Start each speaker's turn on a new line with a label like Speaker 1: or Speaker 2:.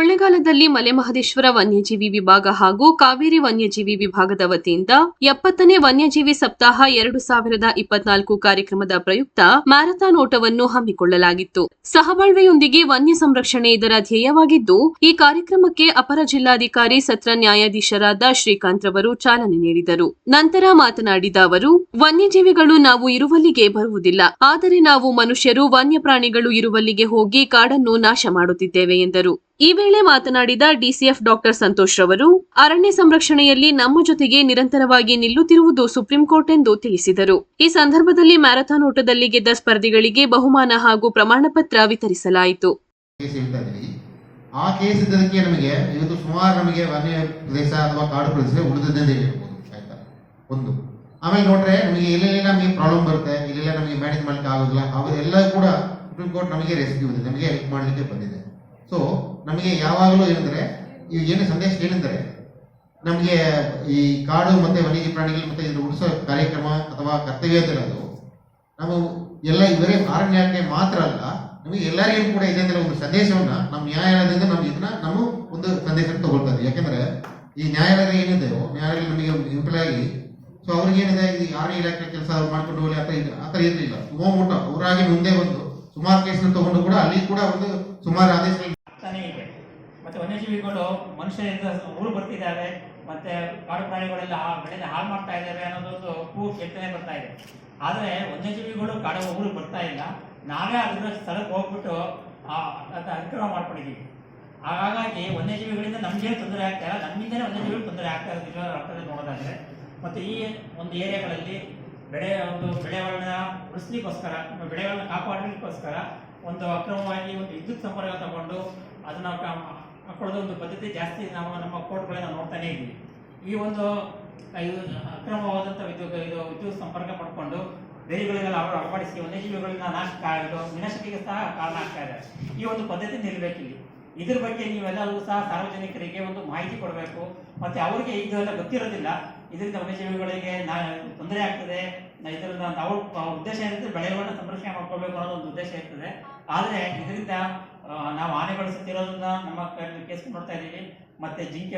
Speaker 1: ಕೊಳ್ಳೆಗಾಲದಲ್ಲಿ ಮಲೆಮಹದೇಶ್ವರ ವನ್ಯಜೀವಿ ವಿಭಾಗ ಹಾಗೂ ಕಾವೇರಿ ವನ್ಯಜೀವಿ ವಿಭಾಗದ ವತಿಯಿಂದ 70ನೇ ವನ್ಯಜೀವಿ ಸಪ್ತಾಹ 2024 ಕಾರ್ಯಕ್ರಮದ ಪ್ರಯುಕ್ತ ಮ್ಯಾರಥಾನ್ ಓಟವನ್ನು ಹಮ್ಮಿಕೊಳ್ಳಲಾಗಿತ್ತು. ಸಹಬಾಳ್ವೆಯೊಂದಿಗೆ ವನ್ಯ ಸಂರಕ್ಷಣೆ ಇದರ ಧ್ಯೇಯವಾಗಿದ್ದು, ಈ ಕಾರ್ಯಕ್ರಮಕ್ಕೆ ಅಪರ ಜಿಲ್ಲಾಧಿಕಾರಿ ಸತ್ರ ನ್ಯಾಯಾಧೀಶರಾದ ಶ್ರೀಕಾಂತ್ ರವರು ಚಾಲನೆ ನೀಡಿದರು. ನಂತರ ಮಾತನಾಡಿದ ಅವರು, ವನ್ಯಜೀವಿಗಳು ನಾವು ಇರುವಲ್ಲಿಗೆ ಬರುವುದಿಲ್ಲ, ಆದರೆ ನಾವು ಮನುಷ್ಯರು ವನ್ಯಪ್ರಾಣಿಗಳು ಇರುವಲ್ಲಿಗೆ ಹೋಗಿ ಕಾಡನ್ನು ನಾಶ ಮಾಡುತ್ತಿದ್ದೇವೆ ಎಂದರು. ಈ ವೇಳೆ ಮಾತನಾಡಿದ ಡಿಸಿಎಫ್ ಡಾಕ್ಟರ್ ಸಂತೋಷ್ ರವರು, ಅರಣ್ಯ ಸಂರಕ್ಷಣೆಯಲ್ಲಿ ನಮ್ಮ ಜೊತೆಗೆ ನಿರಂತರವಾಗಿ ನಿಲ್ಲುತ್ತಿರುವುದು ಸುಪ್ರೀಂ ಕೋರ್ಟ್ ಎಂದು ತಿಳಿಸಿದರು. ಈ ಸಂದರ್ಭದಲ್ಲಿ ಮ್ಯಾರಥಾನ್ ಓಟದಲ್ಲಿ ಗೆದ್ದ ಸ್ಪರ್ಧಿಗಳಿಗೆ ಬಹುಮಾನ ಹಾಗೂ ಪ್ರಮಾಣ ಪತ್ರ ವಿತರಿಸಲಾಯಿತು.
Speaker 2: ಆ ಕೇಸ್ ಇದ್ದದಕ್ಕೆ ನಮಗೆ ಇವತ್ತು ಸುಮಾರು ನಮಗೆ ವನ್ಯ ಪ್ರದೇಶ ಅಥವಾ ಕಾಡು ಪ್ರದೇಶ ಉಳಿದದ್ದೇ ಹೇಳ್ಬೋದು. ಆಯ್ತಾ, ಒಂದು ಆಮೇಲೆ ನೋಡ್ರೆ ನಮಗೆ ಎಲ್ಲೆಲ್ಲ ನಮಗೆ ಪ್ರಾಬ್ಲಮ್ ಬರುತ್ತೆ, ಇಲ್ಲೆಲ್ಲ ನಮಗೆ ಮ್ಯಾನೇಜ್ ಮಾಡ್ಲಿಕ್ಕೆ ಆಗೋದಿಲ್ಲ, ಅವೆಲ್ಲ ಕೂಡ ಸುಪ್ರೀಂ ಕೋರ್ಟ್ ನಮಗೆ ರೆಸ್ಕ್ಯೂ ಇದೆ, ನಮಗೆ ಹೆಲ್ಪ್ ಮಾಡಲಿಕ್ಕೆ ಬಂದಿದೆ. ಸೊ ನಮಗೆ ಯಾವಾಗಲೂ ಏನಂದ್ರೆ ಏನು ಸಂದೇಶ ಏನಂದ್ರೆ, ನಮಗೆ ಈ ಕಾಡು ಮತ್ತೆ ವನ್ಯಜೀವಿ ಪ್ರಾಣಿಗಳು ಮತ್ತೆ ಇದ್ರ ಉಳಿಸೋ ಕಾರ್ಯಕ್ರಮ ಅಥವಾ ಕರ್ತವ್ಯ ಇರೋದು ನಾವು ಎಲ್ಲ ಇವರೇ ಅರಣ್ಯಕ್ಕೆ ಮಾತ್ರ ಅಲ್ಲ, ನಮಗೆ ಎಲ್ಲರಿಗೂ ಕೂಡ ಇದೆ ಅಂದ್ರೆ ಒಂದು ಸಂದೇಶವನ್ನ ನಮ್ಮ ನ್ಯಾಯಾಲಯದಿಂದ ನಾವು ಇದನ್ನ ನಾವು ಒಂದು ಸಂದೇಶ ತಗೊಳ್ತಾ ಇದ್ದೀವಿ. ಯಾಕಂದ್ರೆ ಈ ನ್ಯಾಯಾಲಯ ಏನಿದೆ, ನ್ಯಾಯಾಲಯ ನಮಗೆ ಇಂಪ್ಲೈ ಆಗಿ ಸೊ ಅವ್ರಿಗೆ ಏನಿದೆ, ಈ ಅರಣ್ಯ ಇಲಾಖೆ ಕೆಲಸ ಅವ್ರು ಮಾಡ್ಕೊಂಡು ಹೋಗಿ ಆತರ ಇರಲಿಲ್ಲ. ಸುಮೋಟ ಅವರಾಗಿ ಮುಂದೆ ಬಂದು ಸುಮಾರು ಕೇಸ್ನ ತಗೊಂಡು ಕೂಡ ಅಲ್ಲಿ ಕೂಡ ಒಂದು ಸುಮಾರು ಆದೇಶಗಳು
Speaker 3: ಇದೆ. ಮತ್ತೆ ವನ್ಯಜೀವಿಗಳು ಮನುಷ್ಯರಿಂದ ಊರು ಬರ್ತಿದ್ದಾವೆ, ಮತ್ತೆ ಕಾಡು ಪ್ರಾಣಿಗಳೆಲ್ಲ ಬೆಳೆದ ಹಾಳು ಮಾಡ್ತಾ ಇದ್ದಾವೆ ಅನ್ನೋದೊಂದು ಕೂಗು ಕೇಳ್ತಾನೆ ಬರ್ತಾ ಇದೆ. ಆದರೆ ವನ್ಯಜೀವಿಗಳು ಕಾಡು ಊರು ಬರ್ತಾ ಇಲ್ಲ, ನಾವೇ ಅದರ ಸ್ಥಳಕ್ಕೆ ಹೋಗ್ಬಿಟ್ಟು ಅತಿಕ್ರಮ ಮಾಡ್ಕೊಂಡಿದ್ದೀವಿ. ಹಾಗಾಗಿ ವನ್ಯಜೀವಿಗಳಿಂದ ನಮಗೇನು ತೊಂದರೆ ಆಗ್ತಾ ಇಲ್ಲ, ನಮ್ಮಿಂದಲೇ ವನ್ಯಜೀವಿಗಳು ತೊಂದರೆ ಆಗ್ತಾ ಇರೋದಿಲ್ಲ ಅರ್ಥದಲ್ಲಿ ನೋಡೋದಾದ್ರೆ. ಮತ್ತು ಈ ಒಂದು ಏರಿಯಾಗಳಲ್ಲಿ ಬೆಳೆಗಳನ್ನ ಉಳಿಸ್ಲಿಕ್ಕೋಸ್ಕರ, ಬೆಳೆಗಳನ್ನ ಕಾಪಾಡಲಿಕ್ಕೋಸ್ಕರ ಒಂದು ಅಕ್ರಮವಾಗಿ ಒಂದು ವಿದ್ಯುತ್ ಸಂಪರ್ಕ ತಗೊಂಡು ಅದನ್ನ ಹಾಕೊಳ್ಳೋದು ಒಂದು ಪದ್ಧತಿ ಜಾಸ್ತಿ ನಾವು ನಮ್ಮ ಕೋರ್ಟ್ಗಳನ್ನ ನೋಡ್ತಾನೆ ಇದ್ವಿ. ಈ ಒಂದು ಅಕ್ರಮವಾದಂಥ ವಿದ್ಯುತ್ ಸಂಪರ್ಕ ಪಡ್ಕೊಂಡು ಬೇಲಿಗಳಿಗೆಲ್ಲ ಅವರು ಅಳವಡಿಸಿ ವನ್ಯಜೀವಿಗಳನ್ನ ವಿನಾಶಕ್ಕೆ ಸಹ ಕಾರಣ ಆಗ್ತಾ ಇದೆ. ಈ ಒಂದು ಪದ್ಧತಿ ನಿಲ್ಲಬೇಕಿಲ್ಲಿ. ಇದ್ರ ಬಗ್ಗೆ ನೀವೆಲ್ಲರೂ ಸಹ ಸಾರ್ವಜನಿಕರಿಗೆ ಒಂದು ಮಾಹಿತಿ ಕೊಡಬೇಕು. ಮತ್ತೆ ಅವರಿಗೆ ಇದೆಲ್ಲ ಗೊತ್ತಿರೋದಿಲ್ಲ, ಇದರಿಂದ ವನ್ಯಜೀವಿಗಳಿಗೆ ತೊಂದರೆ ಆಗ್ತದೆ, ಇದರಿಂದ ಅವ್ರ ಉದ್ದೇಶ ಏನಿದ್ರೆ ಬೆಳೆಗಳನ್ನ ಸಂರಕ್ಷಣೆ ಮಾಡ್ಕೋಬೇಕು ಅನ್ನೋದು ಒಂದು ಉದ್ದೇಶ ಇರ್ತದೆ. ಆದರೆ ಇದರಿಂದ ನಾವು ಆನೆಗಳು ಸತ್ತಿರೋದನ್ನ ನಮ್ಮ ಕೇಸ್ ನೋಡ್ತಾ ಇದ್ದೀವಿ, ಮತ್ತೆ ಜಿಂಕೆ